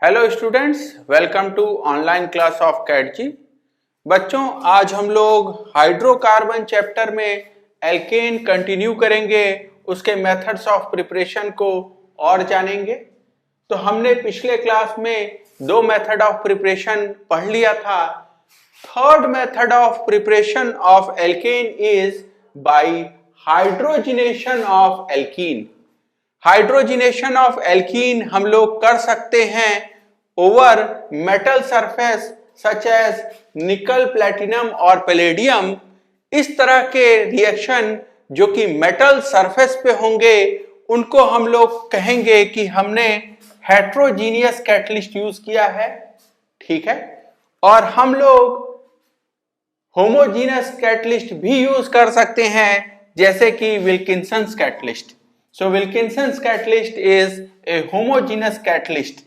Hello students, welcome to online class of CAT ji. बच्चों, आज हम लोग हाइड्रोकार्बन चैप्टर में एल्केन कंटिन्यू करेंगे, उसके मेथड्स ऑफ प्रिपरेशन को और जानेंगे। तो हमने पिछले क्लास में दो मेथड ऑफ प्रिपरेशन पढ़ लिया था। Third method of preparation of alkane is by hydrogenation of alkene. Hydrogenation of alkene हम लोग कर सकते हैं over metal surface such as nickel, platinum और पैलेडियम। इस तरह के रिएक्शन जो कि मेटल सरफेस पे होंगे उनको हम लोग कहेंगे कि हमने हेट्रोजीनियस कैटलिस्ट यूज किया है, ठीक है। और हम लोग होमोजीनियस कैटलिस्ट भी यूज कर सकते हैं, जैसे कि विल्किंसंस catalyst. So Wilkinson's catalyst is a homogeneous catalyst।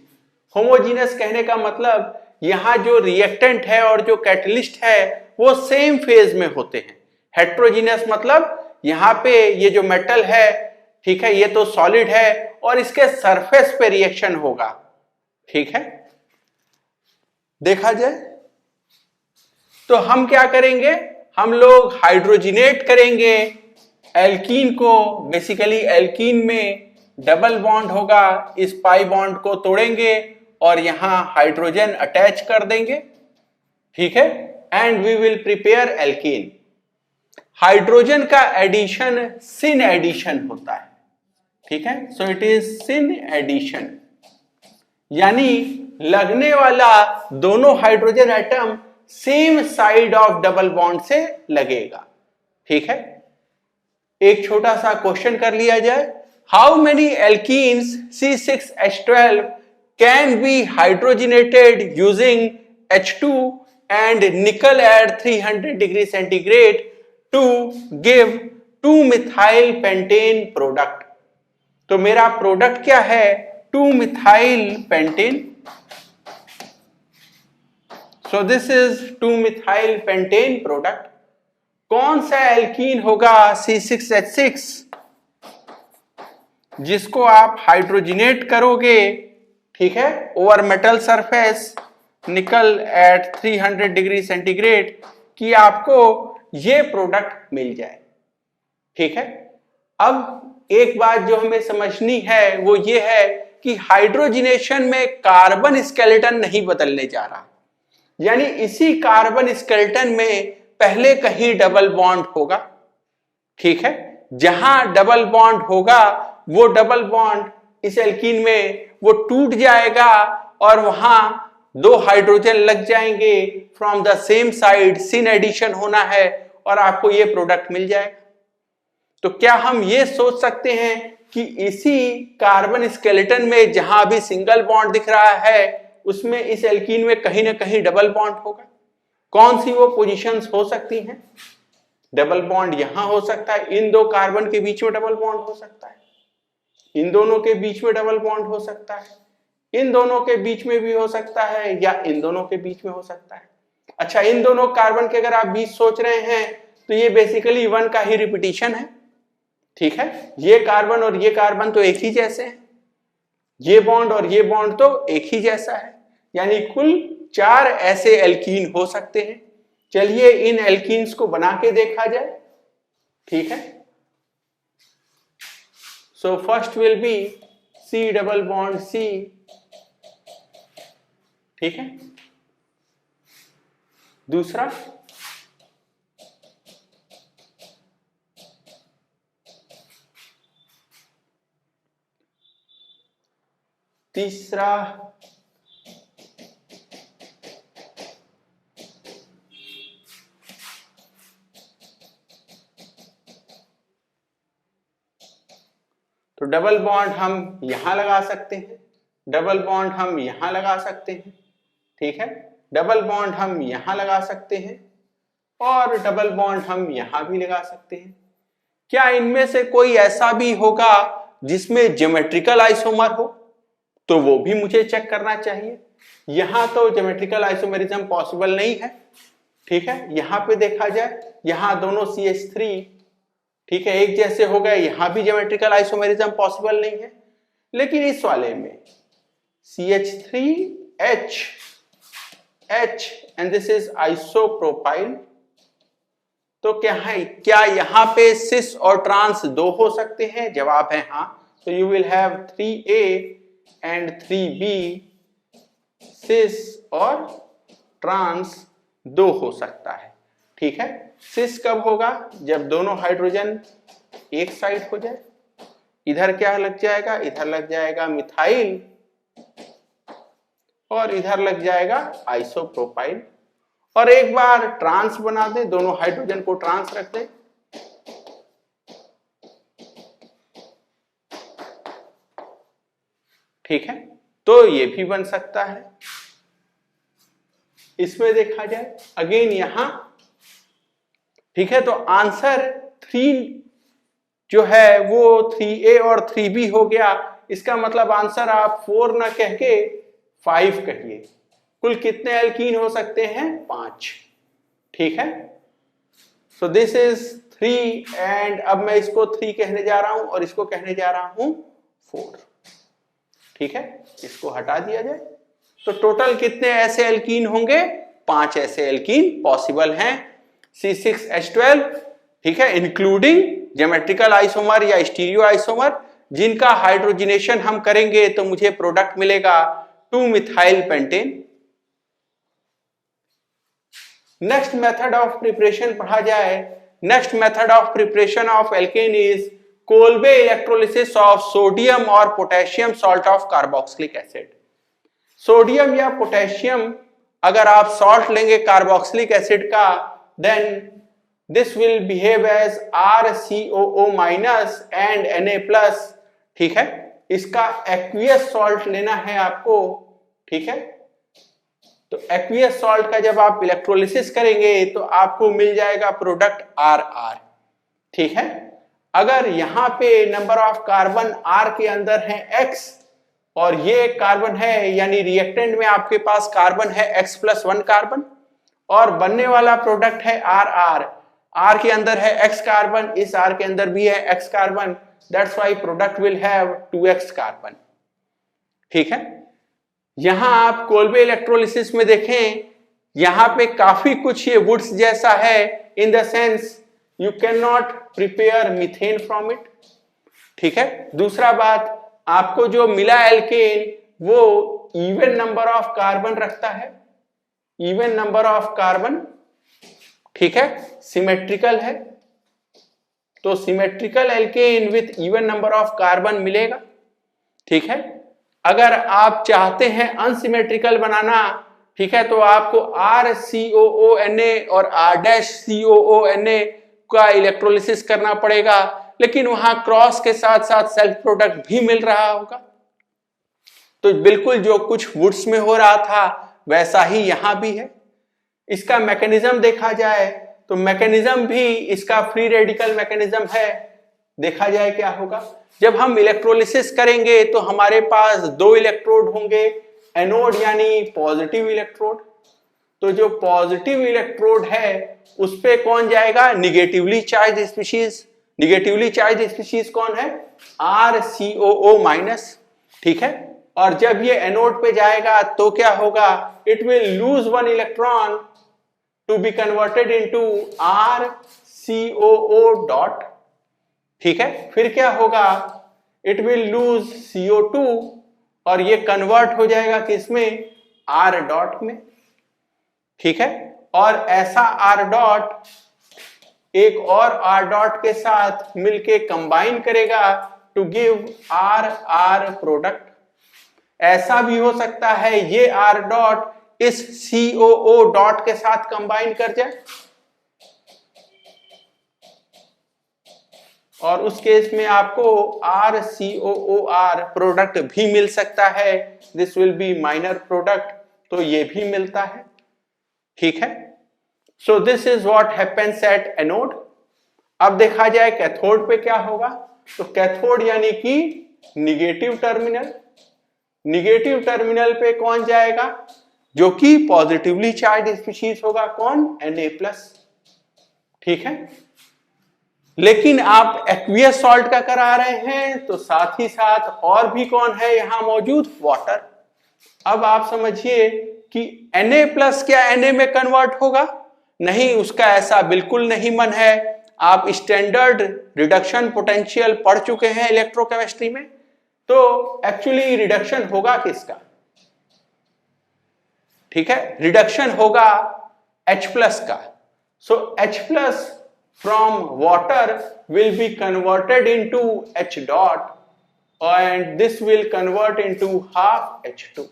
homogeneous कहने का मतलब यहाँ जो रिएक्टेंट है और जो कैटलिस्ट है वो सेम फेज में होते हैं। हेट्रोजीनियस मतलब यहाँ पे ये जो मेटल है, ठीक है, ये तो सॉलिड है और इसके सरफेस पे रिएक्शन होगा, ठीक है। देखा जाए तो हम क्या करेंगे, हम लोग हाइड्रोजिनेट करेंगे एल्कीन को। बेसिकली एल्कीन में डबल बॉन्ड होगा, इस पाई बॉन्ड को तोड़ेंगे और यहां हाइड्रोजन अटैच कर देंगे, ठीक है। And we will prepare alkene. Hydrogen का एडिशन सिन एडिशन होता है, ठीक है। So it is syn addition, यानी लगने वाला दोनों hydrogen atom same side of double bond से लगेगा, ठीक है। एक छोटा सा क्वेश्चन कर लिया जाए। How many alkenes C6H12 can be hydrogenated using H2 and nickel at 300 degree centigrade to give two methyl pentane product. तो मेरा प्रोडक्ट क्या है, two methyl pentane. So this is two methyl pentane product. कौन सा एल्कीन होगा C6H6 जिसको आप हाइड्रोजिनेट करोगे, ठीक है, ओवर मेटल सरफेस निकल एट 300 डिग्री सेंटीग्रेड, कि आपको ये प्रोडक्ट मिल जाए, ठीक है। अब एक बात जो हमें समझनी है वो ये है कि हाइड्रोजिनेशन में कार्बन स्केलेटन नहीं बदलने जा रहा, यानी इसी कार्बन स्केलेटन में पहले कहीं डबल बॉन्ड होगा, ठीक है। जहां डबल बॉन्ड होगा वो डबल बॉन्ड इस एल्कीन में वो टूट जाएगा और वहां दो हाइड्रोजन लग जाएंगे from the same side. Syn addition होना है और आपको ये प्रोडक्ट मिल जाएगा। तो क्या हम ये सोच सकते हैं कि इसी कार्बन स्केलेटन में जहां भी सिंगल बॉन्ड दिख रहा है उसमें इस एल्कीन में कहीं ना कहीं डबल बॉन्ड होगा? कौन सी वो पोजीशंस हो सकती हैं? डबल बॉन्ड यहां हो सकता है, इन दो कार्बन के बीच में डबल बॉन्ड हो सकता है, इन दोनों के बीच में डबल बॉन्ड हो सकता है, इन दोनों के बीच में भी हो सकता है, या इन दोनों के बीच में हो सकता है। अच्छा, इन दोनों कार्बन के अगर आप बीच सोच रहे हैं तो ये बेसिकली 1 का ही रिपीटिशन है, ठीक है। ये कार्बन और ये कार्बन तो एक ही जैसे हैं, ये बॉन्ड और ये बॉन्ड तो एक ही जैसा है, यानी कुल 4 ऐसे एल्कीन हो सकते हैं। चलिए इन एल्कीन्स को बना के देखा जाए, ठीक है। So first will be C double bond C, ठीक है। दूसरा तीसरा तो डबल बॉन्ड हम यहां लगा सकते हैं, डबल बॉन्ड हम यहां लगा सकते हैं, ठीक है। डबल बॉन्ड हम यहां लगा सकते हैं और डबल बॉन्ड हम यहां भी लगा सकते हैं। क्या इनमें से कोई ऐसा भी होगा जिसमें ज्योमेट्रिकल आइसोमर हो? तो वो भी मुझे चेक करना चाहिए। यहां तो ज्योमेट्रिकल आइसोमेरिज्म पॉसिबल नहीं है, ठीक है। यहां पे देखा जाए, यहां दोनों CH3, ठीक है, एक जैसे हो गए, यहां भी ज्योमेट्रिकल आइसोमेरिज्म पॉसिबल नहीं है। लेकिन इस वाले में CH3H and this is isopropyl। तो क्या यहाँ पे सिस और ट्रांस दो हो सकते हैं? जवाब है हाँ। तो you will have 3A and 3B, सिस और ट्रांस दो हो सकता है। ठीक है, सिस कब होगा? जब दोनों हाइड्रोजन एक साइड हो जाए। इधर क्या लग जाएगा? इधर लग जाएगा मिथाइल और इधर लग जाएगा आइसोप्रोपाइल। और एक बार ट्रांस बना दे, दोनों हाइड्रोजन को ट्रांस रख दे, ठीक है, तो ये भी बन सकता है। इसमें देखा जाए अगेन यहां, ठीक है, तो आंसर 3 जो है वो 3A और 3B हो गया। इसका मतलब आंसर आप 4 ना कह के 5 कहिए। कुल कितने एल्कीन हो सकते हैं? 5। ठीक है, सो दिस इज 3 एंड अब मैं इसको 3 कहने जा रहा हूं और इसको कहने जा रहा हूं 4। ठीक है, इसको हटा दिया जाए तो टोटल कितने ऐसे एल्कीन होंगे? 5 ऐसे एल्कीन पॉसिबल हैं C6H12, ठीक है, इंक्लूडिंग ज्योमेट्रिकल आइसोमर या स्टीरियो आइसोमर, जिनका हाइड्रोजिनेशन हम करेंगे तो मुझे प्रोडक्ट मिलेगा two methyl pentane. Next method of preparation पढ़ा जाए। Next method of preparation of alkane is Kolbe electrolysis of sodium और potassium salt of carboxylic acid. Sodium या पोटेशियम अगर आप सॉल्ट लेंगे कार्बोक्सिलिक एसिड का, then this will behave as RCOO- and Na+। ठीक है, इसका एक्वियस सॉल्ट लेना है आपको। ठीक है, तो एक्वियस सॉल्ट का जब आप इलेक्ट्रोलिसिस करेंगे तो आपको मिल जाएगा प्रोडक्ट RR। ठीक है, अगर यहां पे नंबर ऑफ कार्बन R के अंदर है X और ये कार्बन है, यानी रिएक्टेंट में आपके पास कार्बन है X+1 कार्बन और बनने वाला प्रोडक्ट है RR। R के अंदर है X कार्बन, इस R के अंदर भी है X carbon, that's why product will have 2X carbon. ठीक है, यहां आप कोल्बे इलेक्ट्रोलिसिस में देखें, यहां पे काफी कुछ ये वुड्स जैसा है, in the sense you can not prepare methane from it. ठीक है, दूसरा बात, आपको जो मिला एल्केन वो इवन नंबर ऑफ कार्बन रखता है, इवन नंबर ऑफ कार्बन। ठीक है, सिमेट्रिकल है, तो symmetrical alkane with even number of carbon मिलेगा। ठीक है, अगर आप चाहते हैं अनसिमेट्रिकल बनाना, ठीक है, तो आपको RCOONA और R'-COONA का इलेक्ट्रोलिसिस करना पड़ेगा, लेकिन वहां क्रॉस के साथ साथ सेल्फ प्रोडक्ट भी मिल रहा होगा। तो बिल्कुल जो कुछ वुड्स में हो रहा था वैसा ही यहां भी है। इसका मैकेनिज्म देखा जाए तो मैकेनिज्म भी इसका फ्री रेडिकल मैकेनिज्म है। देखा जाए क्या होगा, जब हम इलेक्ट्रोलिसिस करेंगे तो हमारे पास 2 इलेक्ट्रोड होंगे, एनोड यानी पॉजिटिव इलेक्ट्रोड। तो जो पॉजिटिव इलेक्ट्रोड है उस पे कौन जाएगा? Negatively charge species. Negatively charge species कौन है? RCOO-। ठीक है, और जब ये एनोड पे जाएगा तो क्या होगा? It will lose 1 electron to be converted into RCOO. ठीक है, फिर क्या होगा? इट विल लूज CO2 और ये कन्वर्ट हो जाएगा किसमें? R में। ठीक है, और ऐसा R एक और R के साथ मिलके कंबाइन करेगा टू गिव RR प्रोडक्ट। ऐसा भी हो सकता है ये R इस COO के साथ कंबाइन कर जाए और उस केस में आपको RCOOR प्रोडक्ट भी मिल सकता है। This will B minor product, तो ये भी मिलता है। ठीक है, सो this is what happens at anode. अब देखा जाए कैथोड पे क्या होगा। तो कैथोड यानी कि निगेटिव टर्मिनल। निगेटिव टर्मिनल पे कौन जाएगा? जो कि पॉजिटिवली चार्ज स्पीशीज होगा, कौन? Na+। ठीक है, लेकिन आप एक्वियस सॉल्ट का करा रहे हैं तो साथ ही साथ और भी कौन है यहां मौजूद? वाटर। अब आप समझिए कि Na+ क्या Na में कन्वर्ट होगा? नहीं, उसका ऐसा बिल्कुल नहीं मन है। आप स्टैंडर्ड रिडक्शन पोटेंशियल पढ़ चुके हैं इलेक्ट्रोकेमिस्ट्री में, तो एक्चुअली रिडक्शन होगा किसका? ठीक है, रिडक्शन होगा H+ का। सो H+ from water will be converted into H dot and this will convert into half H2।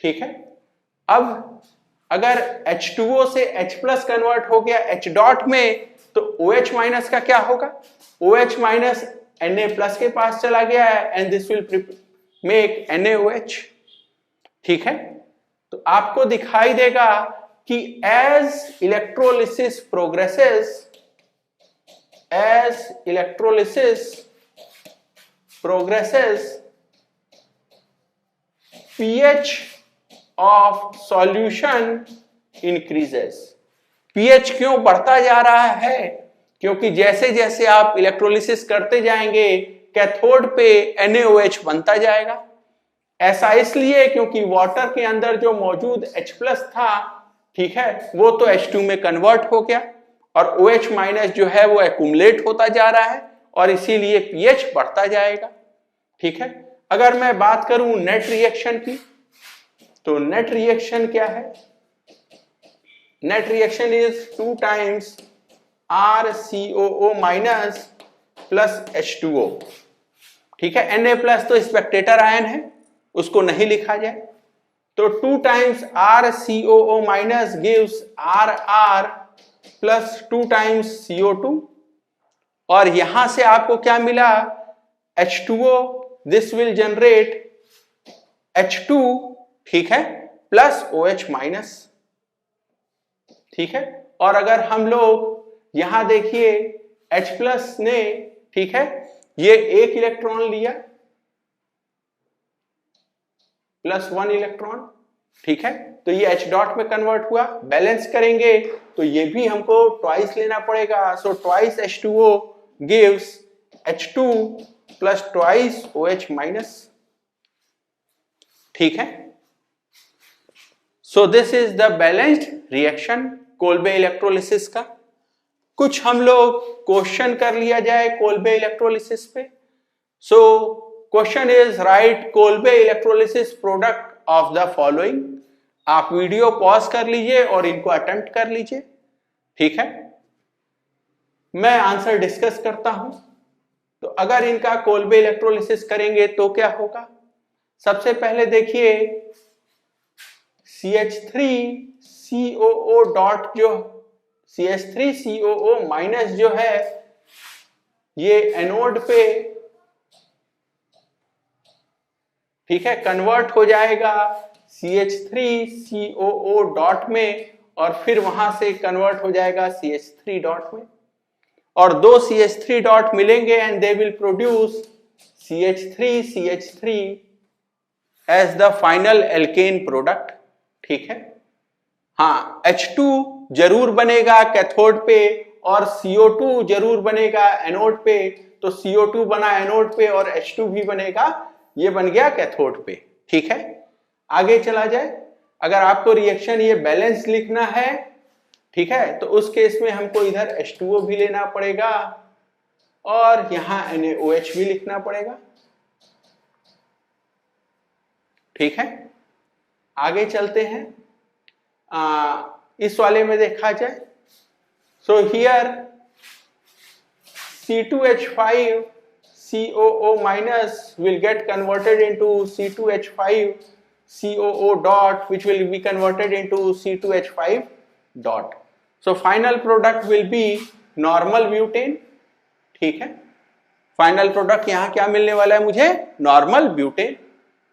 ठीक है, अब अगर H2O से H+ कन्वर्ट हो गया H डॉट में, तो OH- का क्या होगा? OH- Na+ के पास चला गया है and this will make NaOH। ठीक है, तो आपको दिखाई देगा कि as electrolysis progresses, pH of solution increases। pH क्यों बढ़ता जा रहा है? क्योंकि जैसे जैसे आप इलेक्ट्रोलिसिस करते जाएंगे कैथोड पे NaOH बनता जाएगा। ऐसा इसलिए क्योंकि वाटर के अंदर जो मौजूद H+ था, ठीक है, वो तो H2 में कन्वर्ट हो गया और OH- जो है वो एक्यूमुलेट होता जा रहा है और इसीलिए pH बढ़ता जाएगा। ठीक है, अगर मैं बात करूं नेट रिएक्शन की, तो नेट रिएक्शन क्या है? Net reaction is 2 times RCOO- plus H2O। ठीक है, Na+ तो स्पेक्टेटर आयन है, उसको नहीं लिखा जाए, तो 2 times RCOO- gives RR plus 2 times CO2 और यहां से आपको क्या मिला? H2O, this will generate H2, ठीक है, प्लस OH-। ठीक है, और अगर हम लोग यहां देखिए H+ ने, ठीक है, ये 1 इलेक्ट्रॉन लिया, +1 इलेक्ट्रॉन, ठीक है, तो ये H डॉट में कन्वर्ट हुआ। बैलेंस करेंगे तो ये भी हमको ट्वाइस लेना पड़ेगा, so twice H2O gives H2 plus twice OH-। ठीक है, सो this is the balanced reaction Kolbe electrolysis का। कुछ हम लोग क्वेश्चन कर लिया जाए कोल्बे इलेक्ट्रोलिसिस पे। So question is right Kolbe electrolysis product of the following. आप वीडियो पॉज कर लीजिए और इनको अटेम्प्ट कर लीजिए। ठीक है, मैं आंसर डिस्कस करता हूं। तो अगर इनका कोल्बे इलेक्ट्रोलिसिस करेंगे तो क्या होगा? सबसे पहले देखिए CH3COO डॉट, जो CH3COO- जो है ये एनोड पे, ठीक है, कन्वर्ट हो जाएगा CH3COO डॉट में और फिर वहां से कन्वर्ट हो जाएगा CH3 डॉट में और 2 CH3 डॉट मिलेंगे and they will produce CH3CH3 as the final alkane product. ठीक है, हाँ, H2 जरूर बनेगा कैथोड पे और CO2 जरूर बनेगा एनोड पे, तो CO2 बना एनोड पे और H2 भी बनेगा, ये बन गया कैथोड पे। ठीक है, आगे चला जाए। अगर आपको रिएक्शन ये बैलेंस लिखना है, ठीक है, तो उस केस में हमको इधर H2O भी लेना पड़ेगा और यहां NaOH भी लिखना पड़ेगा। ठीक है, आगे चलते हैं। इस वाले में देखा जाए, so here C2H5 COO- will get converted into C2H5 COO dot, which will be converted into C2H5 dot. So final product will be normal butane। ठीक है, फाइनल प्रोडक्ट यहां क्या मिलने वाला है मुझे? Normal butane.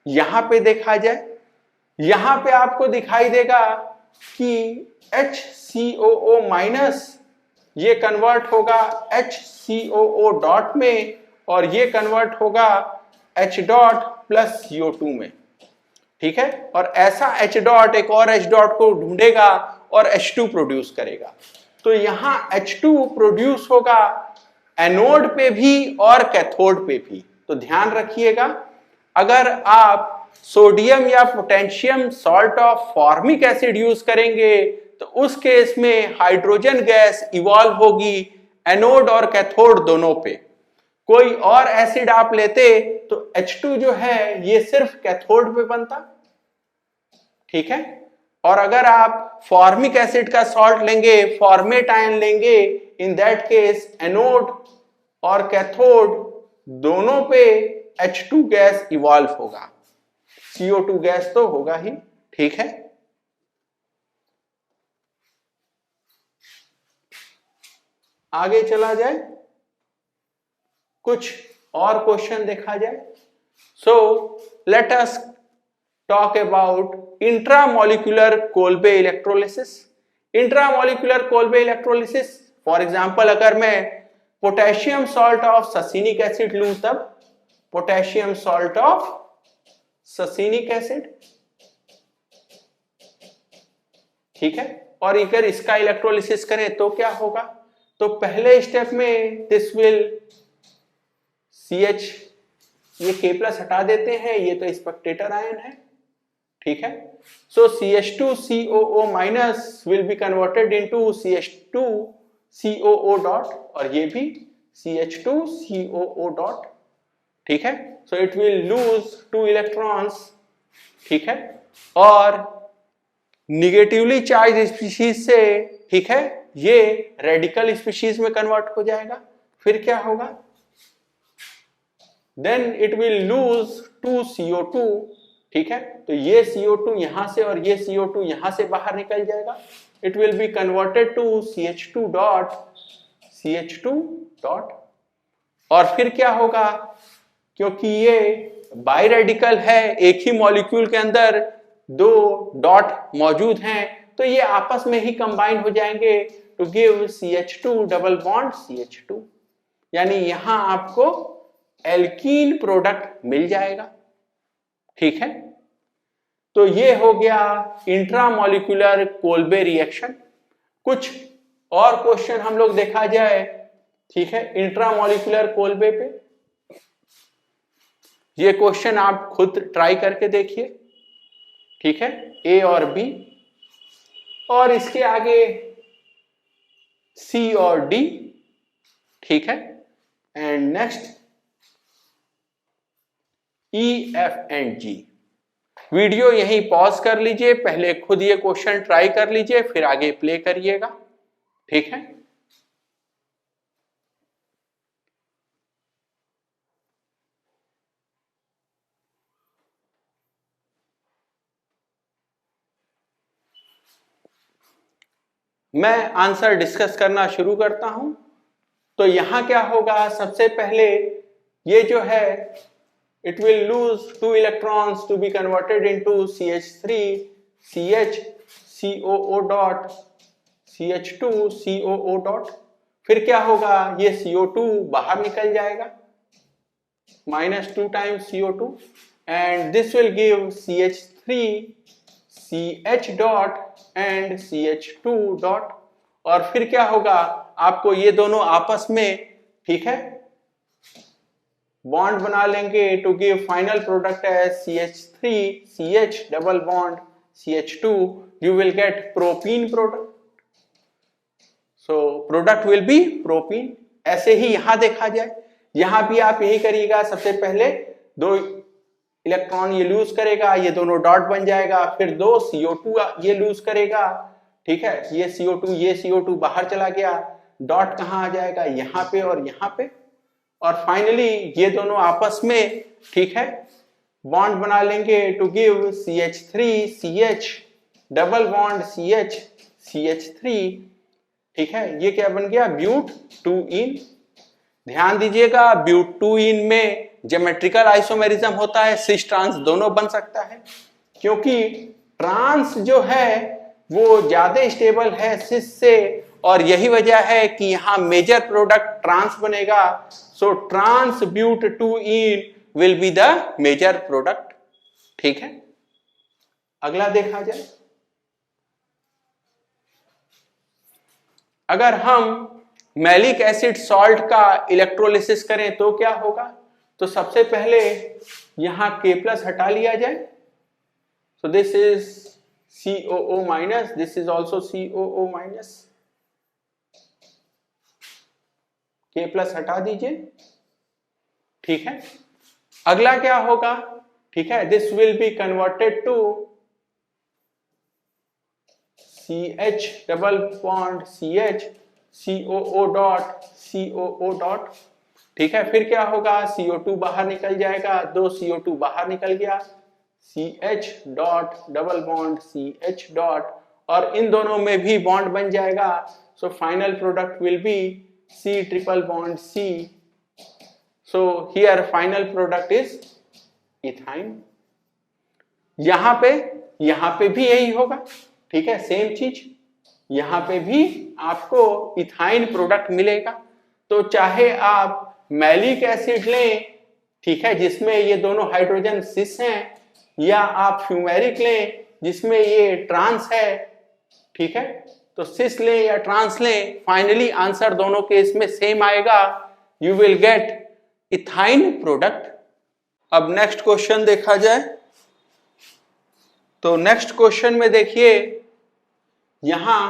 यहां पे देखा जाए, यहां पे आपको दिखाई देगा कि HCOO- ये कन्वर्ट होगा HCOO डॉट में और ये कन्वर्ट होगा H डॉट प्लस CO2 में। ठीक है, और ऐसा H डॉट एक और H डॉट को ढूंढेगा और H2 प्रोड्यूस करेगा। तो यहां H2 प्रोड्यूस होगा एनोड पे भी और कैथोड पे भी। तो ध्यान रखिएगा, अगर आप सोडियम या potassium salt of formic acid use करेंगे तो उस केस में हाइड्रोजन गैस इवॉल्व होगी एनोड और कैथोड दोनों पे। कोई और एसिड आप लेते तो H2 जो है ये सिर्फ कैथोड पे बनता, ठीक है। और अगर आप फॉर्मिक एसिड का सॉल्ट लेंगे, फॉर्मेट आयन लेंगे, इन दैट केस एनोड और कैथोड दोनों पे H2 गैस इवॉल्व होगा, CO2 गैस तो होगा ही, ठीक है। आगे चला जाए, कुछ और क्वेश्चन देखा जाए। So let us talk about intramolecular Kolbe electrolysis. Intramolecular Kolbe electrolysis, for example अगर मैं पोटेशियम सॉल्ट ऑफ ससिनिक एसिड लूं तब, पोटेशियम सॉल्ट ऑफ ससिनिक एसिड, ठीक है। और अगर इसका इलेक्ट्रोलिसिस करें तो क्या होगा, तो पहले स्टेप में दिस विल CH, ये K+ हटा देते हैं, ये तो स्पेक्टेटर आयन है, ठीक है। सो CH2COO minus will be converted into CH2COO dot, और ये भी CH2COO डॉट, ठीक है। So it will lose 2 electrons, ठीक है। और निगेटिवली चार्ज स्पीशीज से, ठीक है, ये रेडिकल स्पीशीज में कन्वर्ट हो जाएगा। फिर क्या होगा, then it will lose 2 CO2, ठीक है। तो ये CO2 यहां से और ये CO2 यहां से बाहर निकल जाएगा, it will be converted to CH2 dot, CH2 dot. और फिर क्या होगा, क्योंकि ये बाई रेडिकल है, एक ही मॉलिक्यूल के अंदर 2 डॉट मौजूद हैं, तो ये आपस में ही कंबाइन हो जाएंगे to give CH2 double bond CH2, यानी यहां आपको एल्कीन प्रोडक्ट मिल जाएगा, ठीक है। तो ये हो गया इंट्रामोलिकुलर कोल्बे रिएक्शन। कुछ और क्वेश्चन हम लोग देखा जाए, ठीक है, इंट्रामोलिकुलर कोल्बे पे। ये क्वेश्चन आप खुद ट्राई करके देखिए, ठीक है, A और B, और इसके आगे C और D, ठीक है, and next E, F and G। Video यहीं पॉज कर लीजिए, पहले खुद ये क्वेश्चन ट्राई कर लीजिए, फिर आगे प्ले करिएगा, ठीक है। मैं आंसर डिस्कस करना शुरू करता हूं। तो यहां क्या होगा, सबसे पहले ये जो है it will lose 2 electrons to be converted into CH3 CH COO dot CH2 COO dot। फिर क्या होगा, ये CO2 बाहर निकल जाएगा, -2 times CO2, and this will give CH3 CH dot and CH2 dot। और फिर क्या होगा, आपको ये दोनों आपस में, ठीक है, बॉन्ड बना लेंगे to give final product as CH3 CH double bond CH2, you will get propene product, so product will be propene। ऐसे ही यहां देखा जाए, यहां भी आप यही करिएगा, सबसे पहले 2 इलेक्ट्रॉन ये लूज करेगा, ये दोनों डॉट बन जाएगा, फिर 2 CO2 ये लूज करेगा, ठीक है, ये CO2 बाहर चला गया, डॉट कहां आ जाएगा, यहां पे और यहां पे, और फाइनली ये दोनों आपस में, ठीक है, बॉन्ड बना लेंगे to give CH3 CH double bond CH CH3, ठीक है। ये क्या बन गया, ब्यूट 2इन। ध्यान दीजिएगा, ब्यूट 2इन में ज्योमेट्रिकल आइसोमेरिज्म होता है, सिस ट्रांस दोनों बन सकता है, क्योंकि ट्रांस जो है वो ज्यादा स्टेबल है सिस से, और यही वजह है कि यहां मेजर प्रोडक्ट ट्रांस बनेगा। So trans but two ene will be the major product, ठीक है। अगला देखा जाए, अगर हम मैलिक एसिड सॉल्ट का इलेक्ट्रोलिसिस करें तो क्या होगा, तो सबसे पहले यहां K प्लस हटा लिया जाए। So this is COO minus, this is also COO minus, K plus हटा दीजिए। ठीक है, अगला क्या होगा? ठीक है, this will be converted to CH double bond CH COO dot COO dot. ठीक है, फिर क्या होगा? CO2 बाहर निकल जाएगा, 2 CO2 बाहर निकल गया, CH dot double bond CH dot, और इन दोनों में भी बॉन्ड बन जाएगा। So final product will be C triple bond C। So here final product is ethyne. यहां पे भी यही होगा। ठीक है, सेम चीज, यहां पे भी आपको इथाइन प्रोडक्ट मिलेगा। तो चाहे आप मैलिक एसिड लें, ठीक है, जिसमें ये दोनों हाइड्रोजन सिस हैं, या आप फ्यूमेरिक लें जिसमें ये ट्रांस है। ठीक है, तो सिस लें या ट्रांस लें, फाइनली आंसर दोनों केस में सेम आएगा, you will get ethyne product. अब नेक्स्ट क्वेश्चन देखा जाए। तो नेक्स्ट क्वेश्चन में देखिए, यहां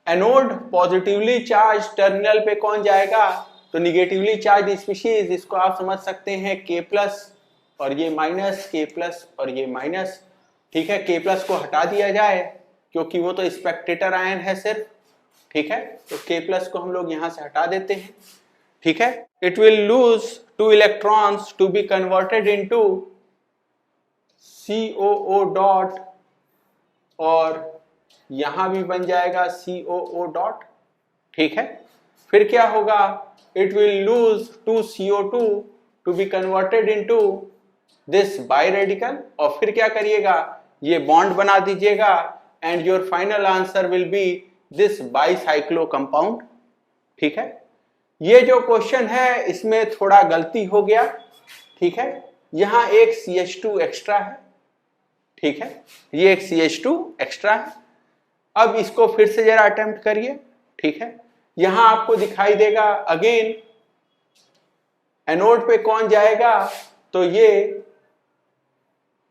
एनोड पॉजिटिवली चार्ज टर्मिनल पे कौन जाएगा? तो निगेटिवली चार्ज स्पीशीज, इसको आप समझ सकते हैं K प्लस और ये माइनस, K प्लस और ये माइनस। ठीक है, K प्लस को हटा दिया जाए क्योंकि वो तो स्पेक्टेटर आयन है सिर्फ। ठीक है, तो K प्लस को हम लोग यहां से हटा देते हैं। ठीक है, it will lose 2 electrons to be converted into COO dot, और यहां भी बन जाएगा COO डॉट। ठीक है, फिर क्या होगा? It will lose 2 CO2 to be converted into this biradical, और फिर क्या करिएगा? ये बॉन्ड बना दीजिएगा, and your final answer will be this bicyclo compound. ठीक है, ये जो क्वेश्चन है इसमें थोड़ा गलती हो गया। ठीक है, यहां एक CH2 एक्स्ट्रा है। ठीक है, ये एक CH2 एक्स्ट्रा है। अब इसको फिर से जरा अटेम्प्ट करिए। ठीक है, यहां आपको दिखाई देगा अगेन एनोड पे कौन जाएगा? तो ये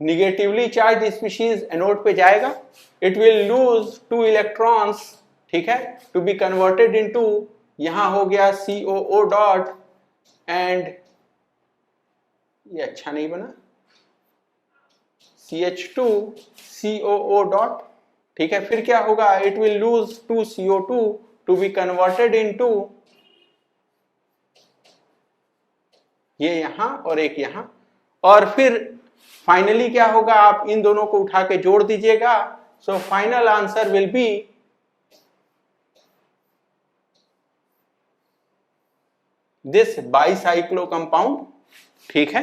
निगेटिवली चार्ज स्पीशीज एनोड पे जाएगा। इट विल लूज 2 इलेक्ट्रॉन्स, ठीक है, टू बी कन्वर्टेड इनटू, यहां हो गया COO डॉट, एंड ये अच्छा नहीं बना, CH2 COO डॉट। ठीक है, फिर क्या होगा? It will lose 2 CO2 to be converted into, ये यहां और एक यहां, और फिर फाइनली क्या होगा? आप इन दोनों को उठा के जोड़ दीजिएगा। So final answer will be this bicyclo compound. ठीक है,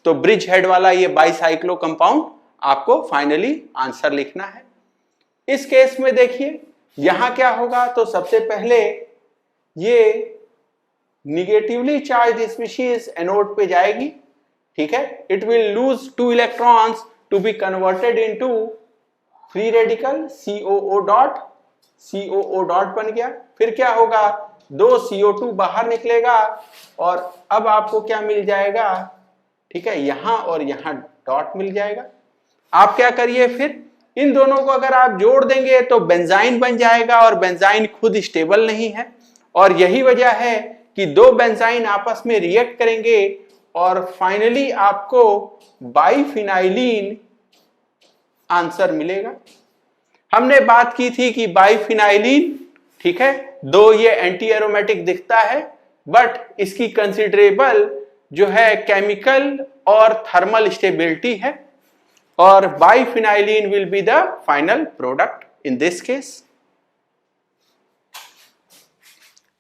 तो ब्रिज हेड वाला ये बाईसाइक्लो कंपाउंड आपको फाइनली आंसर लिखना है। इस केस में देखिए यहां क्या होगा? तो सबसे पहले ये निगेटिवली चार्ज स्पीशीज एनोड पे जाएगी। ठीक है, it will lose 2 electrons to be converted into free radical COO dot, COO dot बन गया। फिर क्या होगा? 2 CO2 बाहर निकलेगा, और अब आपको क्या मिल जाएगा? ठीक है, यहां और यहां डॉट मिल जाएगा। आप क्या करिए, फिर इन दोनों को अगर आप जोड़ देंगे तो बेंजाइन बन जाएगा, और बेंजाइन खुद स्टेबल नहीं है, और यही वजह है कि 2 बेंजाइन आपस में रिएक्ट करेंगे और फाइनली आपको बाइफिनाइलिन आंसर मिलेगा। हमने बात की थी कि बाइफिनाइलिन, ठीक है, दो ये एंटी एरोमेटिक दिखता है, बट इसकी कंसिडरेबल जो है केमिकल और थर्मल स्टेबिलिटी है, और biphenylene will be the final product in this case.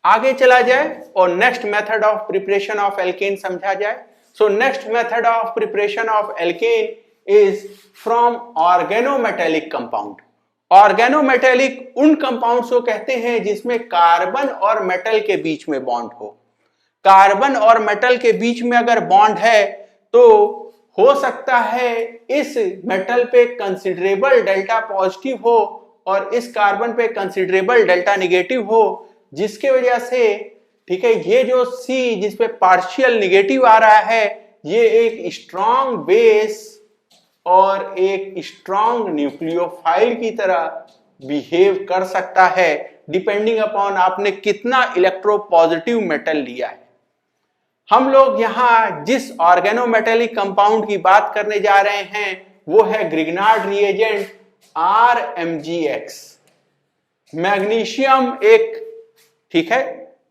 आगे चला जाए और next method of preparation of alkane समझा जाए। So next method of preparation of alkane is from organometallic compound. Organometallic उन कंपाउंड्स को कहते हैं जिसमें कार्बन और मेटल के बीच में बॉन्ड हो। कार्बन और मेटल के बीच में अगर बॉन्ड है तो हो सकता है इस मेटल पे कंसिडरेबल डेल्टा पॉजिटिव हो और इस कार्बन पे कंसिडरेबल डेल्टा नेगेटिव हो, जिसके वजह से ठीक है, ये जो C जिसपे पार्शियल निगेटिव आ रहा है, ये एक स्ट्रॉन्ग बेस और एक स्ट्रॉन्ग न्यूक्लियोफाइल की तरह बिहेव कर सकता है, डिपेंडिंग अपॉन आपने कितना इलेक्ट्रोपॉजिटिव मेटल लिया है। हम लोग यहां जिस ऑर्गेनोमेटेलिक कंपाउंड की बात करने जा रहे हैं वो है ग्रिग्नार्ड रिएजेंट RMgX। मैग्नीशियम एक, ठीक है,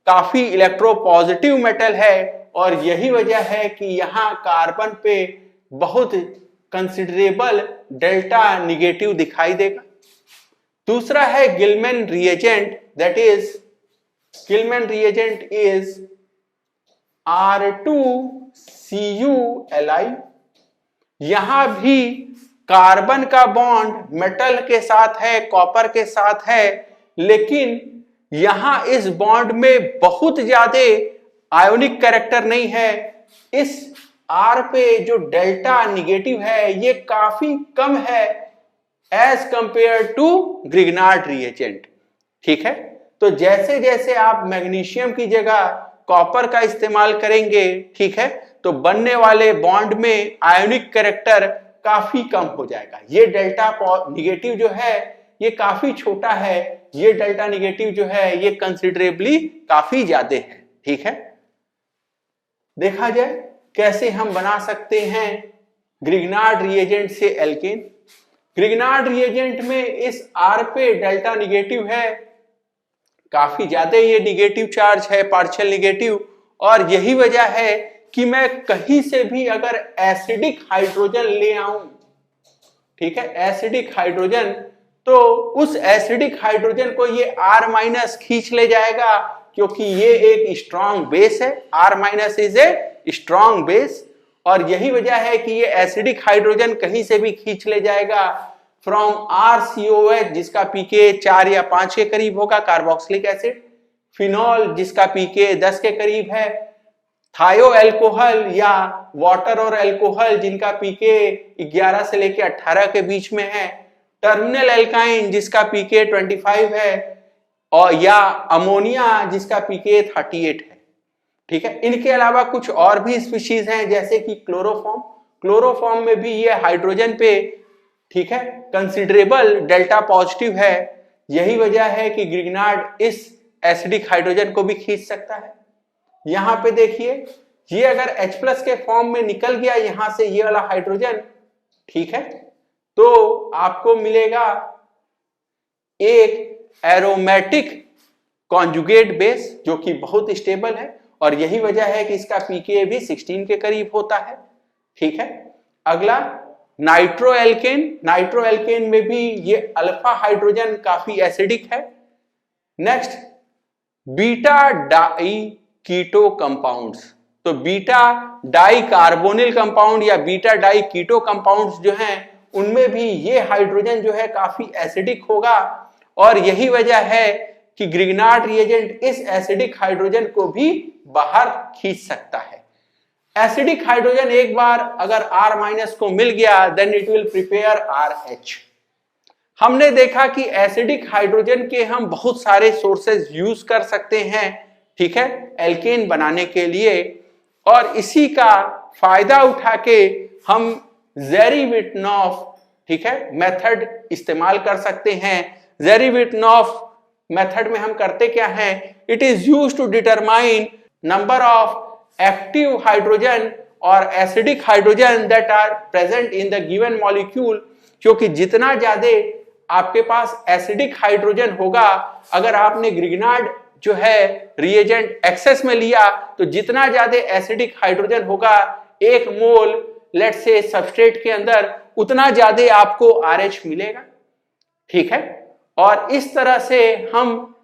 काफी इलेक्ट्रोपॉजिटिव मेटल है और यही वजह है कि यहां कार्बन पे बहुत कंसिडरेबल डेल्टा निगेटिव दिखाई देगा। दूसरा है Gillman reagent, that is Gillman reagent is R2CuLi। यहां भी कार्बन का बॉन्ड मेटल के साथ है, कॉपर के साथ है, लेकिन यहां इस बॉन्ड में बहुत ज्यादा आयोनिक कैरेक्टर नहीं है। इस R पे जो डेल्टा निगेटिव है ये काफी कम है as compare to Grignard reagent. ठीक है, तो जैसे जैसे आप मैग्नीशियम की जगह कॉपर का इस्तेमाल करेंगे, ठीक है, तो बनने वाले बॉन्ड में आयोनिक कैरेक्टर काफी कम हो जाएगा। ये डेल्टा निगेटिव जो है ये काफी छोटा है, ये डेल्टा निगेटिव जो है ये कंसिडरेबली काफी ज्यादा है। ठीक है, देखा जाए कैसे हम बना सकते हैं ग्रिग्नार्ड रिएजेंट से एल्केन। ग्रिग्नार्ड रिएजेंट में इस R पे डेल्टा निगेटिव है, काफी ज्यादा ये निगेटिव चार्ज है, पार्शियल निगेटिव, और यही वजह है कि मैं कहीं से भी अगर एसिडिक हाइड्रोजन ले आऊं, ठीक है, एसिडिक हाइड्रोजन, तो उस एसिडिक हाइड्रोजन को ये R- खींच ले जाएगा, क्योंकि ये एक स्ट्रॉन्ग बेस है। R- is a strong base, और यही वजह है कि ये एसिडिक हाइड्रोजन कहीं से भी खींच ले जाएगा फ्रॉम RCOH जिसका pK 4 या 5 के करीब होगा, कार्बोक्सिलिक एसिड, फिनॉल जिसका pK 10 के करीब है, थायो अल्कोहल या वाटर और अल्कोहल जिनका pK 11 से लेकर 18 के बीच में है, टर्मिनल एल्काइन जिसका pK 25 है, और या अमोनिया जिसका pK 38 है। ठीक है, इनके अलावा कुछ और भी स्पीशीज हैं जैसे कि क्लोरोफॉर्म। क्लोरोफॉर्म में भी ये हाइड्रोजन पे, ठीक है, कंसिडरेबल डेल्टा पॉजिटिव है। यही वजह है कि ग्रिग्नार्ड इस एसिडिक हाइड्रोजन को भी खींच सकता है। यहां पे देखिए, ये अगर H+ के फॉर्म में निकल गया यहां से ये वाला हाइड्रोजन, ठीक है, तो आपको मिलेगा एक एरोमेटिक कॉन्जुगेट बेस जो कि बहुत स्टेबल है, और यही वजह है कि इसका pK भी 16 के करीब होता है। ठीक है, अगला नाइट्रो एल्केन। नाइट्रो एल्केन में भी ये अल्फा हाइड्रोजन काफी एसिडिक है। नेक्स्ट, बीटा डाई कीटो कंपाउंड्स। तो बीटा डाई कार्बोनिल कंपाउंड या बीटा डाई कीटो कंपाउंड्स जो हैं उनमें भी ये हाइड्रोजन जो है काफी एसिडिक होगा, और यही वजह है कि ग्रिग्नार्ड रिएजेंट इस एसिडिक हाइड्रोजन को भी बाहर खींच सकता है। एसिडिक हाइड्रोजन एक बार अगर R- को मिल गया then it will prepare RH। हमने देखा कि एसिडिक हाइड्रोजन के हम बहुत सारे सोर्सेज यूज कर सकते हैं, ठीक है, एल्केन बनाने के लिए, और इसी का फायदा उठा के हम ज़ेरीविटनॉफ, ठीक है, मेथड इस्तेमाल कर सकते हैं। ज़ेरीविटनॉफ मेथड में हम करते क्या हैं, it is used to determine number of active hydrogen और acidic hydrogen that are present in the given molecule, क्योंकि जितना ज्यादा आपके पास एसिडिक हाइड्रोजन होगा, अगर आपने ग्रिग्नार्ड जो है रिएजेंट एक्सेस में लिया तो जितना ज्यादा एसिडिक हाइड्रोजन होगा एक मोल लेट्स से सबस्ट्रेट के अंदर, उतना ज्यादा आपको RH मिलेगा। ठीक है, और इस तरह से हम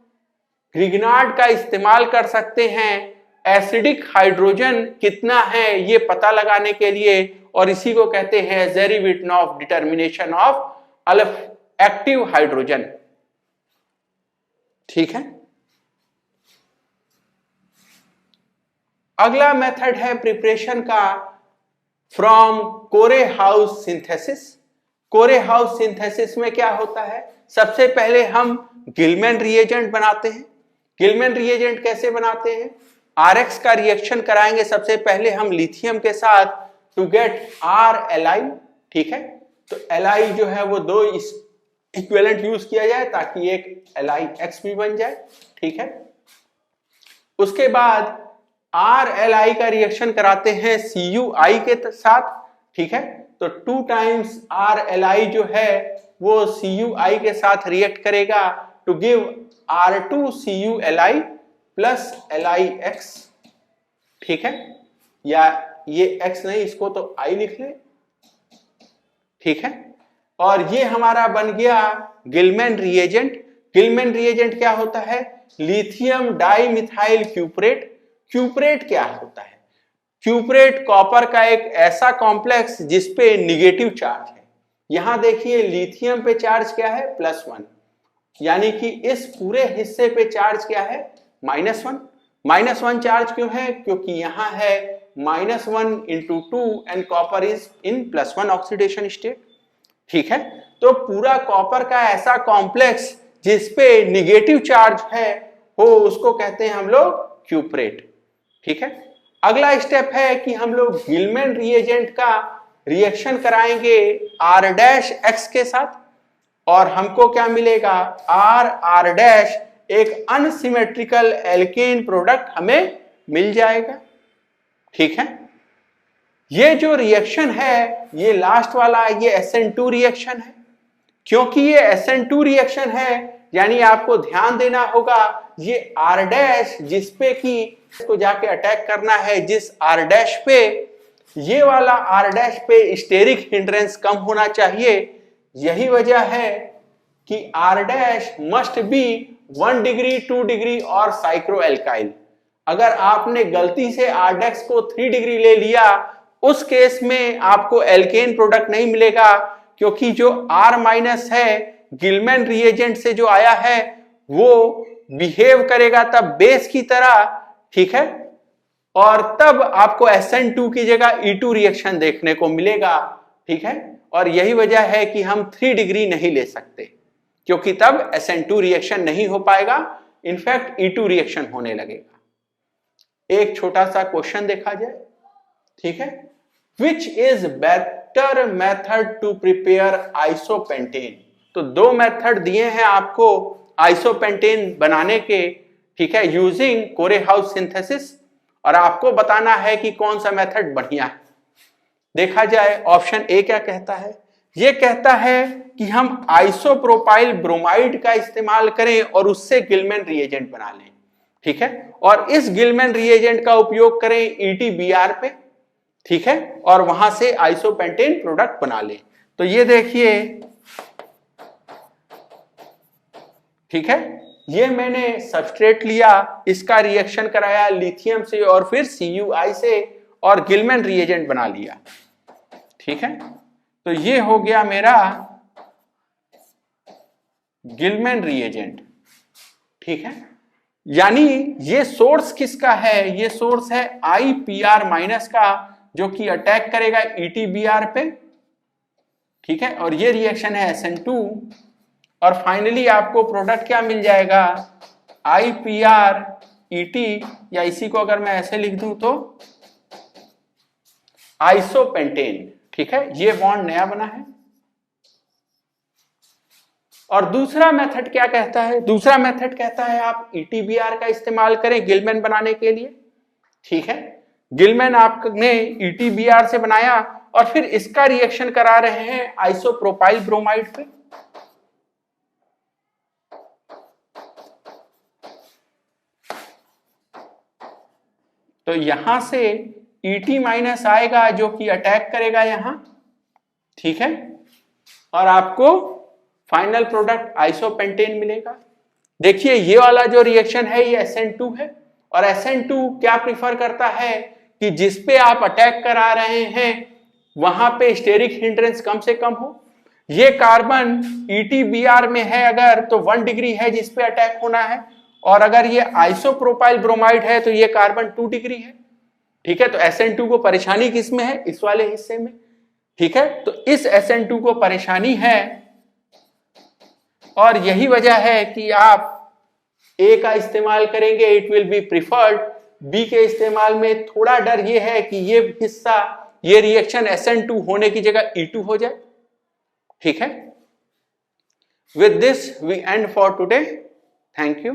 ग्रिग्नार्ड का इस्तेमाल कर सकते हैं एसिडिक हाइड्रोजन कितना है ये पता लगाने के लिए, और इसी को कहते हैं ज़ेरीविटनॉफ डिटर्मिनेशन ऑफ एक्टिव हाइड्रोजन। ठीक है, अगला मेथड है प्रिपरेशन का फ्रॉम कोरे-हाउस सिंथेसिस। कोरे-हाउस सिंथेसिस में क्या होता है, सबसे पहले हम गिलमैन रिएजेंट बनाते हैं। गिलमैन रिएजेंट कैसे बनाते हैं? RX का रिएक्शन कराएंगे सबसे पहले हम लिथियम के साथ टू गेट RLi, ठीक है। तो Li जो है वो दो इक्विवेलेंट यूज किया जाए ताकि एक LiX भी बन जाए, ठीक है। उसके बाद RLi का रिएक्शन कराते हैं CuI के साथ, ठीक है। तो 2 टाइम्स RLi जो है वो CuI के साथ रिएक्ट करेगा to give R2CuLi plus LiX, ठीक है। या ये X नहीं, इसको तो I लिख ले, ठीक है। और ये हमारा बन गया गिलमैन रिएजेंट। गिलमैन रिएजेंट क्या होता है? Lithium dimethyl क्यूपरेट। क्यूपरेट क्या होता है? क्यूपरेट कॉपर का एक ऐसा कॉम्प्लेक्स जिसपे निगेटिव चार्ज है। यहां देखिए लिथियम पे चार्ज क्या है? +1, यानी कि इस पूरे हिस्से पे चार्ज क्या है? -1। -1 चार्ज क्यों है? क्योंकि यहां है -1 × 2 and copper is in +1 oxidation state, ठीक है। तो पूरा कॉपर का ऐसा कॉम्प्लेक्स जिसपे निगेटिव चार्ज है वो उसको कहते हैं हम लोग क्यूपरेट, ठीक है। अगला स्टेप है कि हम लोग गिलमैन रिएजेंट का रिएक्शन कराएंगे R' के साथ और हमको क्या मिलेगा? R एक अनसिमेट्रिकल एल्केन प्रोडक्ट हमें मिल जाएगा, ठीक है। ये जो रिएक्शन है ये लास्ट वाला ये SN2 रिएक्शन है। क्योंकि ये SN2 रिएक्शन है यानी आपको ध्यान देना होगा ये R' जिसपे कि इसको जाके अटैक करना है, जिस R' पे, ये वाला R' पे स्टेरिक हिंड्रेंस कम होना चाहिए। यही वजह है कि R' must be 1 degree 2 degree और साइक्रोएल्काइल। अगर आपने गलती से R' को 3 डिग्री ले लिया उस केस में आपको एल्केन प्रोडक्ट नहीं मिलेगा, क्योंकि जो R- है गिलमैन रिएजेंट से जो आया है वो बिहेव करेगा तब बेस की तरह, ठीक है। और तब आपको SN2 की जगह E2 रिएक्शन देखने को मिलेगा, ठीक है। और यही वजह है कि हम 3 डिग्री नहीं ले सकते, क्योंकि तब SN2 रिएक्शन नहीं हो पाएगा, इनफैक्ट E2 रिएक्शन होने लगेगा। एक छोटा सा क्वेश्चन देखा जाए, ठीक है। Which is better method to prepare isopentane? तो 2 मेथड दिए हैं आपको आइसोपेंटेन बनाने के, ठीक है, यूजिंग कोरेहाउस सिंथेसिस, और आपको बताना है कि कौन सा मेथड बढ़िया है। देखा जाए ऑप्शन ए क्या कहता है? ये कहता है कि हम आइसोप्रोपाइल ब्रोमाइड का इस्तेमाल करें और उससे गिलमैन रिएजेंट बना लें, ठीक है। और इस गिलमैन रिएजेंट का उपयोग करें ETBr पे, ठीक है, और वहां से आइसोपेंटेन प्रोडक्ट बना लें। तो ये देखिए, ठीक है, ये मैंने सबस्ट्रेट लिया, इसका रिएक्शन कराया लिथियम से और फिर CuI से और गिलमैन रिएजेंट बना लिया, ठीक है। तो ये हो गया मेरा गिलमैन रिएजेंट, ठीक है। यानी ये सोर्स किसका है? ये सोर्स है IPr- का, जो कि अटैक करेगा ETBr पे, ठीक है। और ये रिएक्शन है SN2 और फाइनली आपको प्रोडक्ट क्या मिल जाएगा? IPr-ET, या इसी को अगर मैं ऐसे लिख दूं तो आइसोपेंटेन, ठीक है। ये बॉन्ड नया बना है। और दूसरा मेथड क्या कहता है? दूसरा मेथड कहता है आप ETBr का इस्तेमाल करें गिलमैन बनाने के लिए, ठीक है। गिलमैन आपने ETBr से बनाया और फिर इसका रिएक्शन करा रहे हैं आइसोप्रोपाइल ब्रोमाइड पे, तो यहां से ET- आएगा जो कि अटैक करेगा यहां, ठीक है। और आपको फाइनल प्रोडक्ट आइसोपेंटेन मिलेगा। देखिए ये वाला जो रिएक्शन है ये SN2 है, और SN2 क्या प्रिफर करता है कि जिस पे आप अटैक करा रहे हैं वहां पे स्टेरिक हिंड्रेंस कम से कम हो। ये कार्बन ETBr में है अगर तो 1 डिग्री है जिस पे अटैक होना है, और अगर ये आइसोप्रोपाइल ब्रोमाइड है तो ये कार्बन 2 डिग्री है, ठीक है। तो SN2 को परेशानी किस में है? इस वाले हिस्से में, ठीक है। तो इस SN2 को परेशानी है और यही वजह है कि आप ए का इस्तेमाल करेंगे it will be preferred, B के इस्तेमाल में थोड़ा डर ये है कि ये हिस्सा, ये रिएक्शन SN2 होने की जगह E2 हो जाए। ठीक है, with this we end for today, thank you.